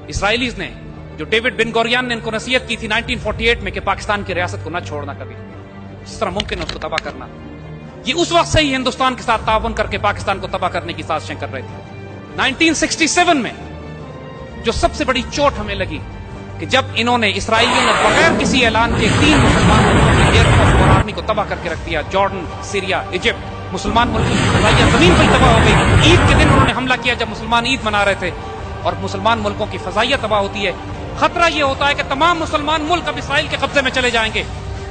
اسرائیلیز نے جو ڈیوڈ بن گوریان نے ان کو نصیحت کی تھی 1948 میں کہ پاکستان کی ریاست کو نہ چھوڑنا کبھی، جس طرح ممکن ہے اس کو تباہ کرنا، یہ اس وقت سے ہی ہندوستان کے ساتھ تعاون کر کے پاکستان کو تباہ کرنے کی سازشیں کر رہے تھے۔ 1967 میں جو سب سے بڑی چوٹ ہمیں لگی کہ جب انہوں نے اسرائیلیوں نے بغیر کسی اعلان کے 3 مسلمان ملکوں کی ایئر فورس اور آرمی کو تباہ کر کے رکھ دیا، جارڈن، سیریا، ایجپٹ۔ مسلمان ملکوں کی فضائیہ زمین پر تباہ ہو گئی۔ عید کے دن انہوں نے حملہ کیا جب مسلمان عید منا رہے تھے، اور مسلمان ملکوں کی فضائیہ تباہ ہوتی ہے۔ خطرہ یہ ہوتا ہے کہ تمام مسلمان ملک اب اسرائیل کے قبضے میں چلے جائیں گے۔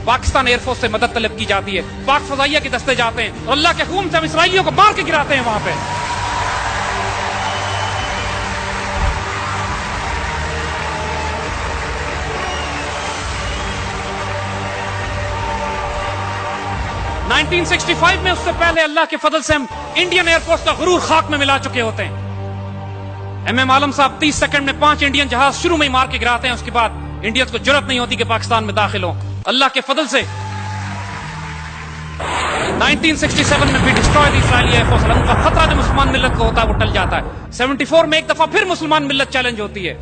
پاکستان ایئر فورس سے مدد طلب کی جاتی ہے، پاک فضائیہ کے دستے جاتے ہیں اور اللہ کے حکم سے ہم اسرائیلیوں کو مار کے گراتے ہیں وہاں پہ۔ نائنٹین 1965 میں، اس سے پہلے اللہ کے فضل سے ہم انڈین ایئر فورس کا غرور خاک میں ملا چکے ہوتے ہیں۔ ایم عالم صاحب 30 سیکنڈ میں 5 انڈین جہاز شروع میں ہی مار کے گراتے ہیں، اس کے بعد انڈینز کو جرأت نہیں ہوتی کہ پاکستان میں داخل ہوں۔ اللہ کے فضل سے 1967 میں بھی ڈسٹروائے دی اسرائیلی ایئر فورس۔ ان کا خطرہ جو مسلمان ملت کو ہوتا ہے وہ ٹل جاتا ہے۔ 74 میں ایک دفعہ پھر مسلمان ملت چیلنج ہوتی ہے،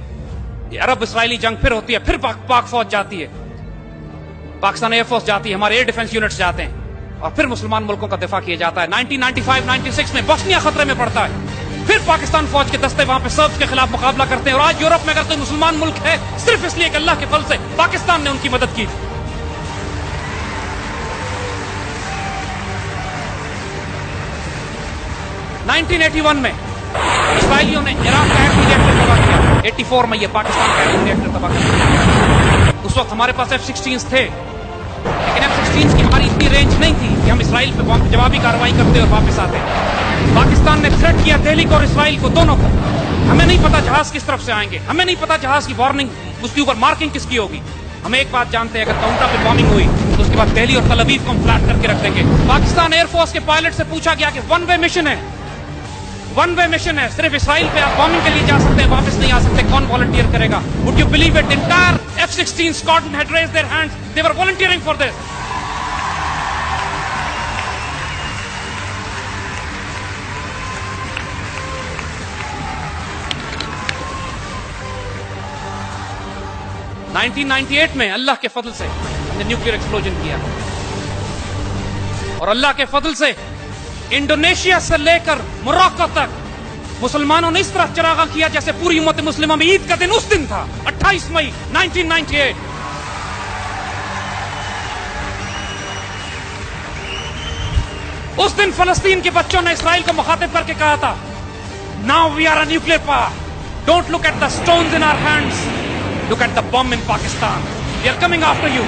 یہ عرب اسرائیلی جنگ پھر ہوتی ہے، پھر پاک فوج جاتی ہے، پاکستان ایئر فورس جاتی ہے، ہمارے ایئر ڈیفنس یونٹس جاتے ہیں، اور پھر مسلمان ملکوں کا دفاع کیا جاتا ہے۔ 1995-96 میں بوسنیا خطرے میں پڑتا ہے، پھر پاکستان فوج کے دستے وہاں پہ سربز کے خلاف مقابلہ کرتے ہیں، اور آج یورپ میں اگر کوئی مسلمان ملک ہے صرف اس لیے کہ اللہ کے فضل سے پاکستان نے ان کی مدد کی۔ 1981 میں اسرائیلیوں نے عراق کا ایٹمی ری ایکٹر تباہ کیا، 84 میں یہ پاکستان کا ایٹمی ری ایکٹر تباہ کیا۔ اس وقت ہمارے پاس F-16 تھے، لیکن F-16 کی ہماری اتنی رینج نہیں تھی کہ ہم اسرائیل پہ جوابی کارروائی کرتے اور واپس آتے۔ پاکستان نے تھریٹ کیا دہلی کو اور اسرائیل کو، دونوں کو۔ ہمیں نہیں پتا جہاز کس طرف سے آئیں گے، ہمیں نہیں پتا جہاز کی وارننگ، اس کے اوپر مارکنگ کس کی ہوگی۔ ہمیں ایک بات جانتے ہیں، اگر کاؤنٹر پہ بامبنگ ہوئی تو اس کے بعد دہلی اور تل ابیب کو ہم فلیٹ کر کے رکھ دیں گے۔ پاکستان ایئر فورس کے پائلٹ سے پوچھا گیا کہ ون وے مشن ہے، ون وے مشن ہے، صرف اسرائیل پہ آپ بامبنگ کے لیے جا سکتے ہیں، واپس نہیں آ سکتے، کون والنٹیئر کرے گا؟ Would you believe it? Entire F-16 squadron had raised their hands. They were volunteering for this. $1998 میں اللہ کے فضل سے ہم نے نیوکلیئر ایکسپلوژن کیا، اور اللہ کے فضل سے انڈونیشیا سے لے کر موراکو تک مسلمانوں نے اس طرح چراغاں کیا جیسے پوری امت مسلمہ میں عید کا دن اس دن تھا، 28 مئی 1998۔ اس دن فلسطین کے بچوں نے اسرائیل کو مخاطب کر کے کہا تھا، Now we are a nuclear power. Don't look at the stones in our hands. Look at the bomb in Pakistan. We are coming after you.